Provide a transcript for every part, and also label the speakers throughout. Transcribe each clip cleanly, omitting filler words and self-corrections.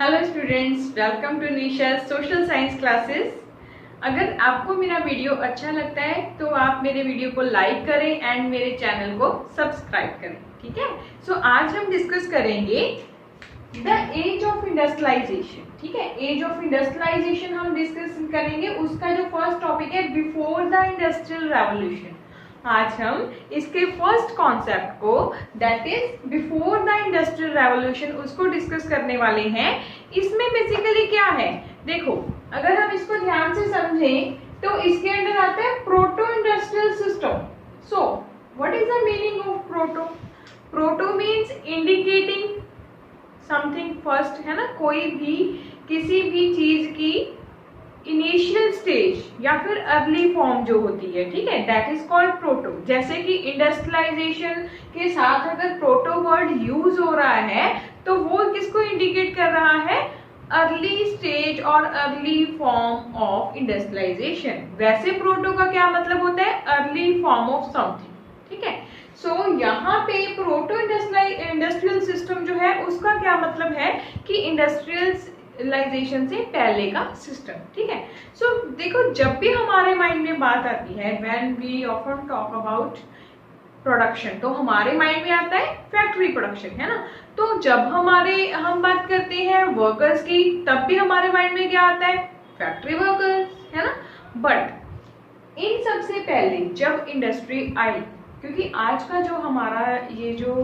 Speaker 1: Hello students, welcome to Nisha social science classes. अगर आपको मेरा वीडियो अच्छा लगता है तो आप मेरे वीडियो को लाइक करें एंड मेरे चैनल को सब्सक्राइब करें। ठीक है। सो आज हम डिस्कस करेंगे द एज ऑफ इंडस्ट्रियलाइजेशन। ठीक है, एज ऑफ इंडस्ट्रियलाइजेशन हम डिस्कस करेंगे। उसका जो फर्स्ट टॉपिक है बिफोर द इंडस्ट्रियल रेवोल्यूशन। आज हम इसके फर्स्ट कॉन्सेप्ट को that is before the industrial revolution उसको डिस्कस करने वाले हैं। इसमें बेसिकली क्या है, देखो अगर हम इसको ध्यान से समझें तो इसके अंदर आता है proto industrial system. So what is the meaning of proto? Proto means indicating something first, है ना। कोई भी किसी भी चीज की इनिशियल स्टेज या फिर अर्ली फॉर्म जो होती है, ठीक है, दैट इज कॉल्ड प्रोटो। जैसे कि इंडस्ट्रियलाइजेशन के साथ अगर प्रोटो वर्ड यूज हो रहा है तो वो किसको इंडिकेट कर रहा है? अर्ली स्टेज और अर्ली फॉर्म ऑफ इंडस्ट्रियलाइजेशन। वैसे प्रोटो का क्या मतलब होता है? Early form of something. ठीक है। सो यहाँ पे प्रोटो इंडस्ट्रियल सिस्टम जो है उसका क्या मतलब है कि इंडस्ट्रियलाइजेशन से पहले का सिस्टम। ठीक है। सो देखो, जब भी हमारे माइंड में बात आती है when we often talk about production, तो हमारे माइंड में आता है फैक्ट्री प्रोडक्शन, है ना। तो जब हम बात करते हैं वर्कर्स की, तब भी हमारे माइंड में क्या आता है? फैक्ट्री वर्कर्स, है ना। बट इन सबसे पहले जब इंडस्ट्री आई, क्योंकि आज का जो हमारा ये जो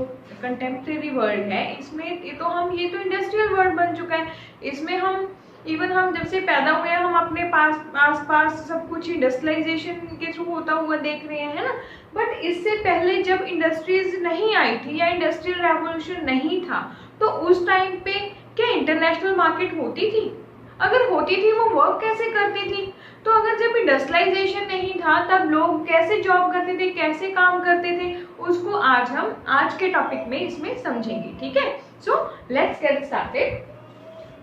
Speaker 1: कंटेम्प्रेरी वर्ल्ड है इसमें ये तो इंडस्ट्रियल वर्ल्ड बन चुका है। इसमें हम जब से पैदा हुए हैं हम अपने आस पास सब कुछ इंडस्ट्रियलाइजेशन के थ्रू होता हुआ देख रहे हैं, है ना। बट इससे पहले जब इंडस्ट्रीज नहीं आई थी या इंडस्ट्रियल रेवोल्यूशन नहीं था, तो उस टाइम पे क्या इंटरनेशनल मार्केट होती थी? अगर होती थी वो वर्क कैसे करती थी? तो अगर जब इंडस्ट्रियलाइजेशन नहीं था तब लोग कैसे जॉब करते थे, कैसे काम करते थे, उसको हम आज के टॉपिक में इसमें समझेंगे। ठीक है। So let's get started.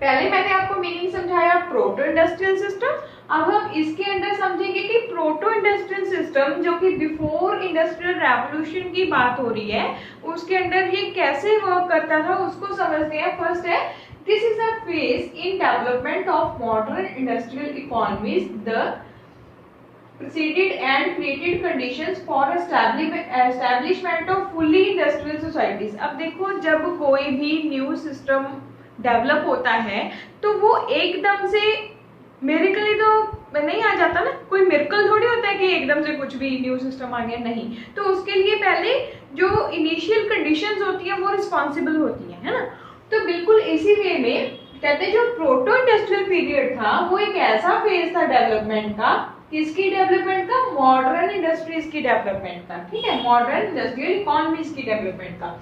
Speaker 1: पहले मैंने आपको मीनिंग समझाया प्रोटो इंडस्ट्रियल सिस्टम। अब हम इसके अंदर समझेंगे कि प्रोटो इंडस्ट्रियल सिस्टम जो कि बिफोर इंडस्ट्रियल रेवोल्यूशन की बात हो रही है उसके अंदर ये कैसे वर्क करता था उसको समझते हैं। फर्स्ट है, this is a phase in development of modern industrial economies the preceded and created conditions for establishment of fully industrial societies। अब देखो, जब कोई भी न्यू सिस्टम डेवलप होता है तो वो एकदम से मिरेकली तो नहीं आ जाता ना। कोई मिरेकल थोड़ी होता है कि एकदम से कुछ भी न्यू सिस्टम आ गया, नहीं। तो उसके लिए पहले जो इनिशियल कंडीशंस होती है वो रिस्पॉन्सिबल होती है ना। तो बिल्कुल इसी वे में कहते हैं जो प्रोटो इंडस्ट्रियल पीरियड था वो एक ऐसा फेज था डेवलपमेंट का। किसकी डेवलपमेंट का? मॉडर्न इंडस्ट्रीज की डेवलपमेंट का। ठीक है, मॉडर्न इंडस्ट्रियल इकोनॉमीज की डेवलपमेंट का।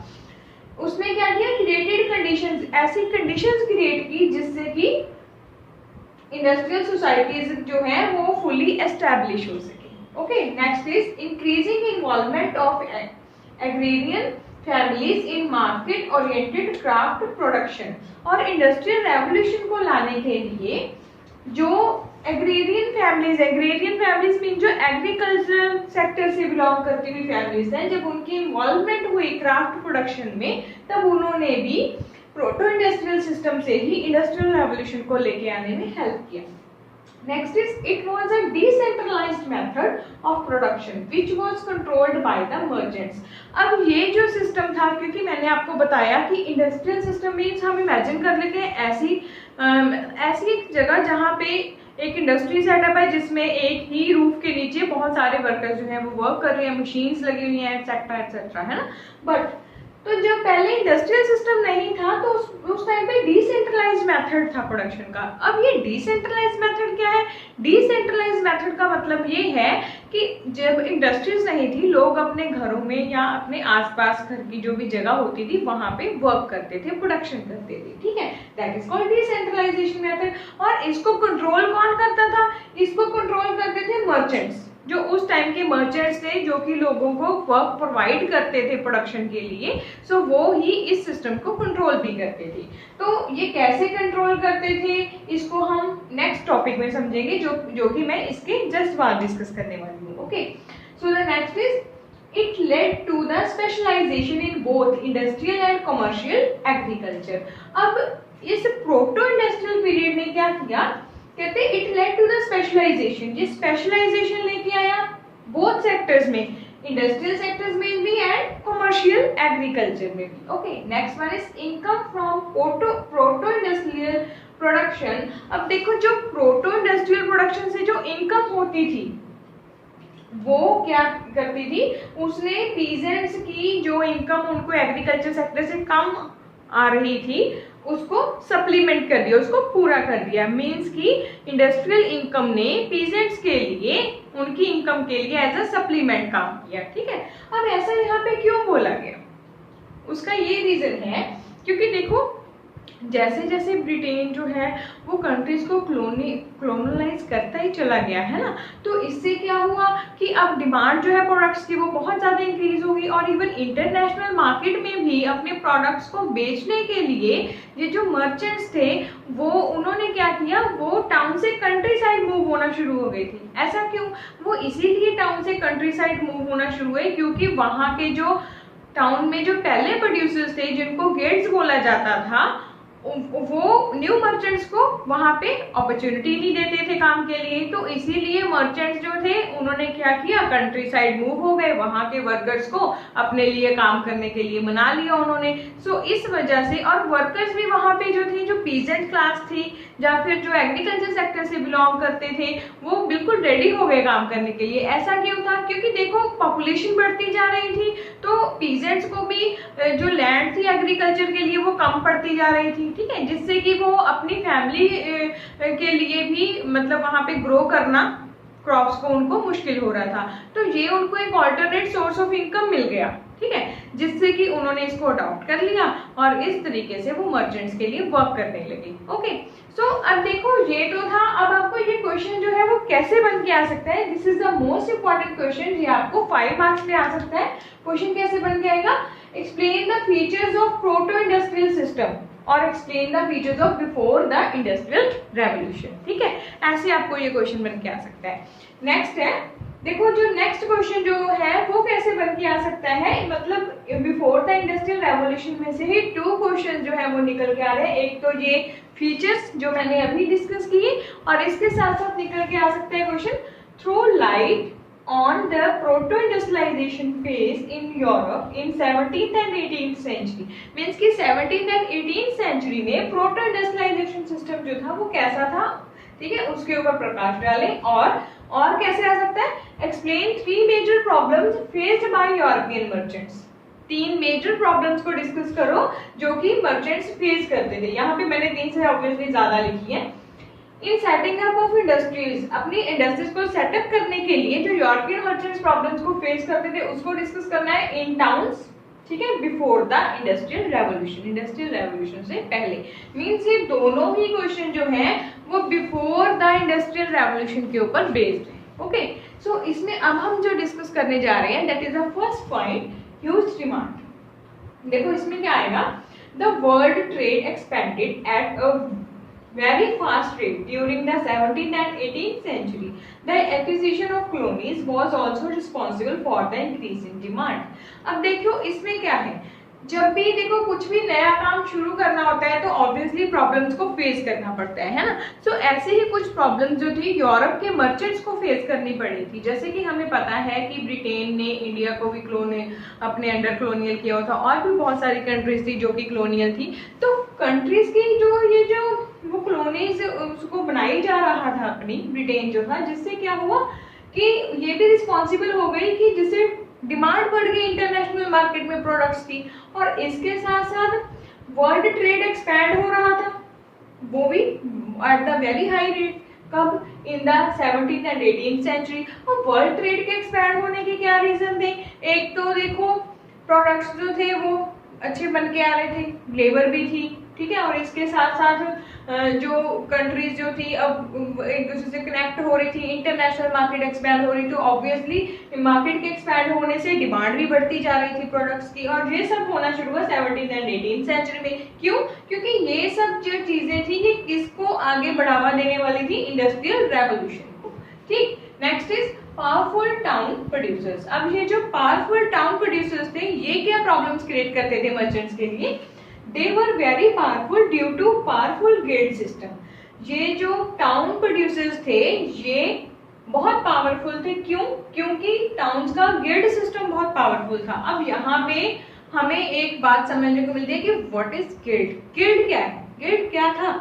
Speaker 1: उसने क्या किया? क्रिएटेड कंडीशंस, ऐसी कंडीशंस क्रिएट की जिससे कि इंडस्ट्रियल सोसाइटीज जो है वो फुली एस्टैब्लिश हो सके। Okay, next is increasing involvement of agrarian families in market oriented craft production. और इंडस्ट्रियल रेवोल्यूशन को लाने के लिए जो एग्रेरियन फैमिलीज मीन जो एग्रीकल्चरल सेक्टर से बिलोंग करती हुई फैमिलीज हैं, जब उनकी इन्वॉल्वमेंट हुई क्राफ्ट प्रोडक्शन में तब उन्होंने भी प्रोटो इंडस्ट्रियल सिस्टम से ही इंडस्ट्रियल रेवोल्यूशन को लेके आने में हेल्प किया। Next is it was a decentralized method of production which was controlled by the merchants. अब ये जो सिस्टम था, क्योंकि मैंने आपको बताया कि इंडस्ट्रियल सिस्टम मीन्स हम इमेजिन कर लेते हैं ऐसी एक जगह जहाँ पे एक इंडस्ट्री सेटअप है जिसमें एक ही रूफ के नीचे बहुत सारे वर्कर्स जो हैं वो वर्क कर रहे हैं, मशीन्स लगी हुई हैं, एक्सेट्रा एक्सेट्रा, है ना। बट तो जब पहले इंडस्ट्रियल सिस्टम नहीं था तो उस टाइम पे डिसेंट्रलाइज्ड मेथड था प्रोडक्शन का। अब ये डिसेंट्रलाइज्ड मेथड क्या है? डिसेंट्रलाइज्ड मेथड का मतलब ये है कि जब इंडस्ट्रीज नहीं थी, लोग अपने घरों में या अपने आसपास घर की जो भी जगह होती थी वहां पे वर्क करते थे, प्रोडक्शन करते थे। ठीक है, that is called decentralization method. और इसको कंट्रोल कौन करता था? इसको कंट्रोल करते थे मर्चेंट्स, जो उस टाइम के मर्चेंट्स थे जो कि लोगों को वर्क प्रोवाइड करते थे प्रोडक्शन के लिए। सो वो ही इस सिस्टम को कंट्रोल भी करते थे। तो ये कैसे कंट्रोल करते थे इसको हम नेक्स्ट टॉपिक में समझेंगे, जो कि मैं इसके जस्ट बाद डिस्कस करने वाली हूँ। Okay, so the next is it led to the specialization in both industrial and commercial agriculture. अब इस प्रोटो इंडस्ट्रियल पीरियड ने क्या किया, कहते it led to the specialization, ये स्पेशलाइजेशन लेके आया बोथ सेक्टर्स में, इंडस्ट्रियल सेक्टर्स में भी एंड कमर्शियल एग्रीकल्चर में भी। Okay, next one is income from proto industrial production. अब देखो जो प्रोटो इंडस्ट्रियल प्रोडक्शन से जो इनकम होती थी वो क्या करती थी, उसने पीजेंट्स की जो इनकम उनको एग्रीकल्चर सेक्टर से कम आ रही थी उसको सप्लीमेंट कर दिया, उसको पूरा कर दिया। मींस की इंडस्ट्रियल इनकम ने पीजेंट्स के लिए उनकी इनकम के लिए एज अ सप्लीमेंट काम किया। ठीक है, अब ऐसा यहाँ पे क्यों बोला गया, उसका ये रीजन है क्योंकि देखो जैसे जैसे ब्रिटेन जो है वो कंट्रीज को क्लोनलाइज करता ही चला गया है ना, तो इससे क्या हुआ कि अब डिमांड जो है प्रोडक्ट्स की वो बहुत ज़्यादा इंक्रीज होगी और इवन इंटरनेशनल मार्केट में भी अपने प्रोडक्ट्स को बेचने के लिए ये जो मर्चेंट्स थे वो उन्होंने क्या किया, वो टाउन से कंट्री साइड मूव होना शुरू हो गई थी। ऐसा क्यों, वो इसीलिए टाउन से कंट्री साइड मूव होना शुरू हुए क्योंकि वहाँ के जो टाउन में जो पहले प्रोड्यूसर्स थे जिनको गेट्स बोला जाता था वो न्यू मर्चेंट्स को वहां पे अपॉर्चुनिटी नहीं देते थे काम के लिए, तो इसीलिए मर्चेंट्स जो थे उन्होंने क्या किया, कंट्री साइड मूव हो गए, वहां के वर्कर्स को अपने लिए काम करने के लिए मना लिया उन्होंने। सो इस वजह से, और वर्कर्स भी वहां पे जो थे, जो पीजेंट क्लास थी या फिर जो एग्रीकल्चर सेक्टर से बिलोंग करते थे वो बिल्कुल रेडी हो गए काम करने के लिए। ऐसा क्यों था, क्योंकि देखो पॉपुलेशन बढ़ती जा रही थी तो पीजेंट्स को भी जो लैंड थी एग्रीकल्चर के लिए वो कम पड़ती जा रही थी। ठीक है, जिससे कि वो अपनी फैमिली के लिए भी मतलब वहां पे ग्रो करना क्रॉप्स को उनको मुश्किल हो रहा था, तो ये उनको एक ऑल्टरनेट सोर्स ऑफ इनकम मिल गया। ठीक है, जिससे कि उन्होंने इसको अडॉप्ट कर लिया और इस तरीके से वो मर्चेंट्स के लिए वर्क करने लगे। ओके, सो अब देखो ये तो था, अब आपको ये क्वेश्चन जो है वो कैसे बन के आ सकता है, this is the most important question, ये आपको 5 मार्क्स पे आ सकता है। क्वेश्चन कैसे बन के आएगा, explain the features of proto industrial system और explain the features of before the industrial revolution. ठीक है, ऐसे आपको ये क्वेश्चन बन के आ सकता है। नेक्स्ट है, देखो जो नेक्स्ट क्वेश्चन जो है वो कैसे बन के आ सकता है, मतलब बिफोर द इंडस्ट्रियल रेवोल्यूशन में से ही 2 क्वेश्चन जो है वो निकल के आ रहे हैं। एक तो ये फीचर्स जो मैंने अभी डिस्कस किए और इसके साथ साथ निकल के आ सकता है question throw light on the proto-industrialization phase in Europe in 17th and 18th century, means कि 17th and 18th century में proto-industrialization system जो था वो कैसा था, ठीक है, उसके ऊपर प्रकाश डालें। और कैसे आ सकता है, explain 3 major problems faced by European merchants, 3 major problems को डिस्कस करो जो कि मर्चेंट्स फेस करते थे। यहाँ पे मैंने 3 से ऑब्वियसली ज्यादा लिखी है। In setting up of industries, अपनी इंडस्ट्रीज को सेटअप करने के लिए जो यूरोपियन मर्चेंट्स प्रॉब्लम्स को फेस करते थे उसको डिस्कस करना है इन टाउन्स। ठीक है, before the industrial revolution, industrial revolution से पहले। मींस ये दोनों ही क्वेश्चन जो है वो बिफोर द इंडस्ट्रियल रेवोल्यूशन के ऊपर बेस्ड है। ओके, सो इसमें अब हम जो डिस्कस करने जा रहे हैं that is the first point, huge demand. देखो इसमें क्या आएगा, the world trade expanded at a very fast rate during the 17th and 18th century. The acquisition of colonies was also responsible for the increase in demand. अब देखो इसमें क्या है, जब भी देखो कुछ भी नया काम शुरू करना होता है तो ऑब्वियसली प्रॉब्लम्स को फेस करना पड़ता है ना। सो ऐसे ही कुछ प्रॉब्लम्स जो थी यूरोप के मर्चेंट्स को फेस करनी पड़ी थी। जैसे कि हमें पता है कि ब्रिटेन ने इंडिया को भी अपने अंडर कॉलोनियल किया हुआ था और भी बहुत सारी कंट्रीज थी जो कि कॉलोनियल थी। तो कंट्रीज की जो वो कॉलोनीज उसको बनाई जा रहा था अपनी, ब्रिटेन जो था, जिससे क्या हुआ कि ये भी रिस्पॉन्सिबल हो गई कि जिससे डिमांड बढ़ गई इंटरनेशनल मार्केट में प्रोडक्ट्स की, और इसके साथ साथ वर्ल्ड ट्रेड एक्सपैंड हो रहा था, वो भी at the very high rate. कब, in the 17th and 18th century. और वर्ल्ड ट्रेड के एक्सपैंड होने के क्या रीजन थे, एक तो देखो प्रोडक्ट्स जो थे वो अच्छे बन के आ रहे थे, लेबर भी थी, ठीक है, और इसके साथ साथ जो कंट्रीज जो थी अब एक दूसरे से कनेक्ट हो रही थी, इंटरनेशनल मार्केट एक्सपैंड हो रही, तो ऑब्वियसली मार्केट के एक्सपैंड होने से डिमांड भी बढ़ती जा रही थी प्रोडक्ट्स की, और ये सब होना शुरू हुआ 17th एंड 18th सेंचुरी में। क्यों, क्योंकि ये सब जो चीजें थी ये किसको आगे बढ़ावा देने वाली थी, इंडस्ट्रियल रेवोल्यूशन को। ठीक, next is powerful town producers. अब ये जो पावरफुल टाउन प्रोड्यूसर्स थे ये क्या प्रॉब्लम्स क्रिएट करते थे मर्चेंट्स के लिए, they were very powerful due to powerful guild system. ये जो टाउन प्रोड्यूसर्स थे ये बहुत पावरफुल थे। क्यों? क्योंकि टाउन्स का गिल्ड सिस्टम बहुत पावरफुल था। अब यहाँ पे हमें एक बात समझने को मिलती है कि व्हाट इज गिल्ड। गिल्ड क्या है? गिल्ड क्या था?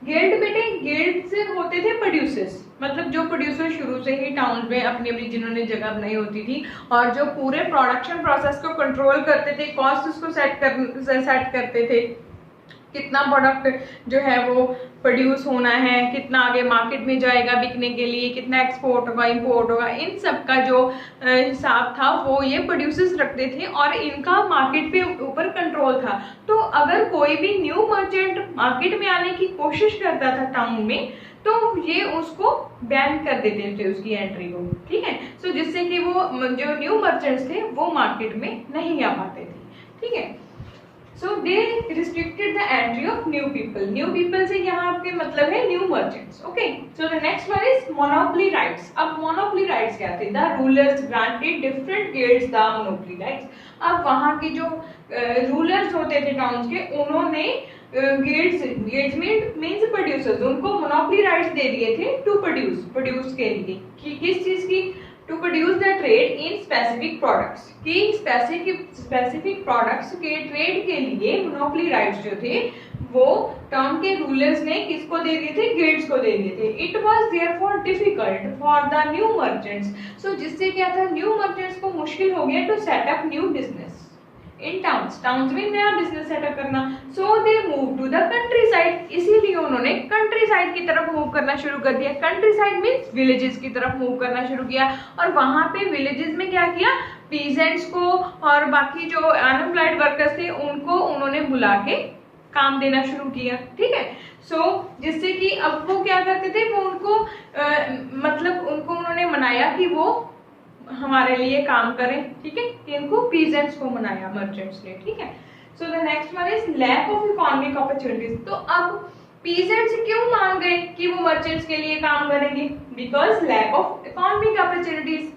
Speaker 1: गिल्ड बेटे, गिल्ड से होते थे प्रोड्यूसर्स, मतलब जो प्रोड्यूसर शुरू से ही टाउन में अपनी अपनी जिन्होंने जगह बनाई होती थी और जो पूरे प्रोडक्शन प्रोसेस को कंट्रोल करते थे, कॉस्ट उसको सेट करते थे, कितना प्रोडक्ट जो है वो प्रोड्यूस होना है, कितना आगे मार्केट में जाएगा बिकने के लिए, कितना एक्सपोर्ट होगा, इंपोर्ट होगा, इन सब का जो हिसाब था वो ये प्रोड्यूसर्स रखते थे और इनका मार्केट पे ऊपर कंट्रोल था। तो अगर कोई भी न्यू मर्चेंट मार्केट में आने की कोशिश करता था टाउन में तो ये उसको बैन कर देते थे उसकी एंट्री को, ठीक है। सो जिससे कि वो जो न्यू मर्चेंट्स थे वो मार्केट में नहीं आ पाते थे, ठीक है। So they restricted the entry of new people. New people से यहाँ आपके मतलब है new merchants. Okay. So the next one is monopoly rights. अब monopoly rights क्या थे? The rulers granted different guilds the monopoly rights. अब वहाँ के जो rulers होते थे टाउन्स के, उन्होंने guilds means producers, उनको monopoly rights दे दिए थे to produce के लिए। कि किस चीज की? To produce the trade in specific products, कि specific products के ट्रेड के लिए मोनोपोली राइट्स जो थे वो टाउन के रूलर्स ने किसको दे दिए थे? गिल्ड्स को दे दिए थे। It was therefore difficult for the new merchants. So जिससे क्या था, न्यू मर्चेंट्स को मुश्किल हो गया to setup new business in towns में नया बिजनेस सेटअप करना। So they move to the countryside, इसीलिए उन्होंने कंट्री साइड की तरफ मूव करना शुरू कर दिया। कंट्री साइड मीन्स विलेजेस की तरफ मूव करना शुरू किया और वहां पे विलेजेस में क्या किया, पीजेंट्स को और बाकी जो अनएम्प्लॉयड वर्कर्स थे उनको उन्होंने बुला के काम देना शुरू किया, ठीक है। सो जिससे कि अब वो क्या करते थे, वो उनको मतलब उनको उन्होंने मनाया कि वो हमारे लिए काम करें, ठीक है। इनको पीजेंट्स को मनाया मर्चेंट्स ने, ठीक है। So the next one is lack of economic opportunities. तो अब पीजेंट्स क्यों मान गए कि वो मर्चेंट्स के लिए काम करेंगे? Because lack of economic opportunities.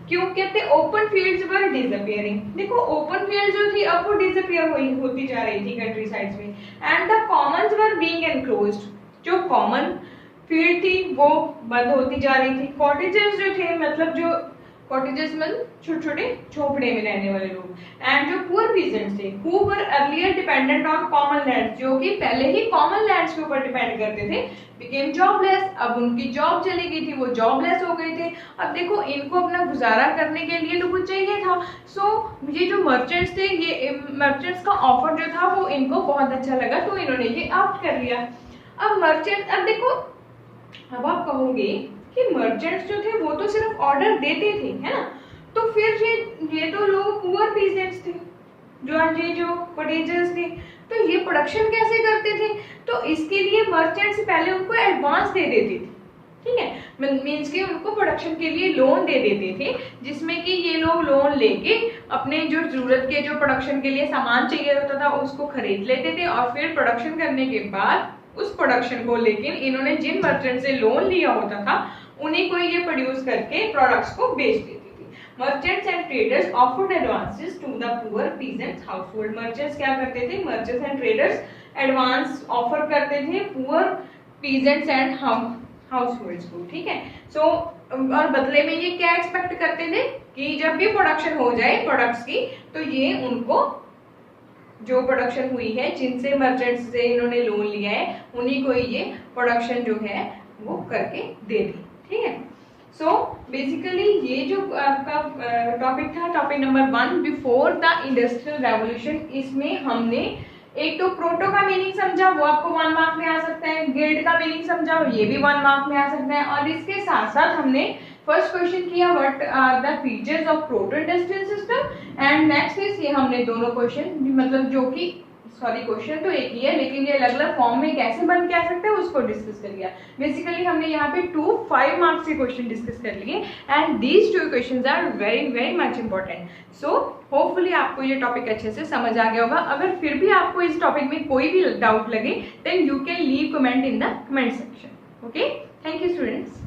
Speaker 1: क्यों कहते? Open fields were disappearing. देखो ओपन फील्ड जो थी अब वो डिसअपियर होती जा रही थी कंट्री साइड्स में। And the commons were being enclosed. जो कॉमन फील्ड थी वो बंद होती जा रही थी। कॉटेजेस जो थे, मतलब जो कॉटेजेस मतलब छोटे छोटे झोपड़े में रहने वाले लोग, एंड जो पुअर पीजेंट्स थे who were earlier dependent on common lands, जो कि पहले ही कॉमन लैंड्स के ऊपर डिपेंड करते थे, बिकेम जॉबलेस। अब उनकी जॉब चली गई थी, वो जॉबलेस हो गए थे। अब देखो इनको अपना गुजारा करने के लिए तो कुछ चाहिए था। सो ये जो मर्चेंट्स थे, ये मर्चेंट्स का ऑफर जो था वो इनको बहुत अच्छा लगा तो इन्होंने ये ऑप्ट कर लिया। अब मर्चेंट, अब देखो अब आप कहोगे कि मर्चेंट्स जो थे वो तो सिर्फ ऑर्डर देते थे, है ना, तो फिर ये तो लोग पुअर पीजेंट्स थे, जो कॉटेजर्स थे, तो ये प्रोडक्शन कैसे करते थे? तो इसके लिए मर्चेंट्स पहले उनको एडवांस दे देते थे, ठीक है। मीन्स के उनको प्रोडक्शन के लिए लोन दे देते थे, जिसमें कि ये लोग लोन लेके अपने जो जरूरत के जो प्रोडक्शन के लिए सामान चाहिए होता था उसको खरीद लेते थे और फिर प्रोडक्शन करने के बाद उस प्रोडक्शन को लेकिन इन्होंने जिन मर्चेंट से लोन लिया होता था उन्हीं को ये प्रोड्यूस करके प्रोडक्ट्स को बेच देते थे। Merchants and traders offered advances to the poor peasants household. Merchants क्या करते थे? Merchants and traders advance offer करते थे पुअर पीजेंट्स एंड हाउसहोल्ड्स को, ठीक है। सो और बदले में ये क्या एक्सपेक्ट करते थे कि जब भी प्रोडक्शन हो जाए प्रोडक्ट्स की तो ये उनको जो प्रोडक्शन हुई है जिनसे मर्चेंट्स से इन्होंने लोन लिया है उन्हीं को ये प्रोडक्शन जो है वो करके दे दी, ठीक है। सो बेसिकली ये जो आपका टॉपिक था, topic number 1 before the industrial revolution, इसमें हमने एक तो प्रोटो का मीनिंग समझा, वो आपको 1 मार्क में आ सकता है। गिल्ड का मीनिंग समझा, ये भी 1 मार्क में आ सकता है। और इसके साथ साथ हमने फर्स्ट क्वेश्चन किया what are the features of proto industrial system, and next is ये हमने दोनों क्वेश्चन मतलब जो कि क्वेश्चन तो एक ही है लेकिन ये अलग अलग फॉर्म में कैसे बन के आ सकते हैं उसको डिस्कस कर लिया। बेसिकली हमने यहाँ पे 5 मार्क्स के क्वेश्चन डिस्कस कर लिए and these 2 questions are very very much important. So hopefully आपको ये टॉपिक अच्छे से समझ आ गया होगा। अगर फिर भी आपको इस टॉपिक में कोई भी डाउट लगे then you can leave comment in the comment section. Okay, thank you students.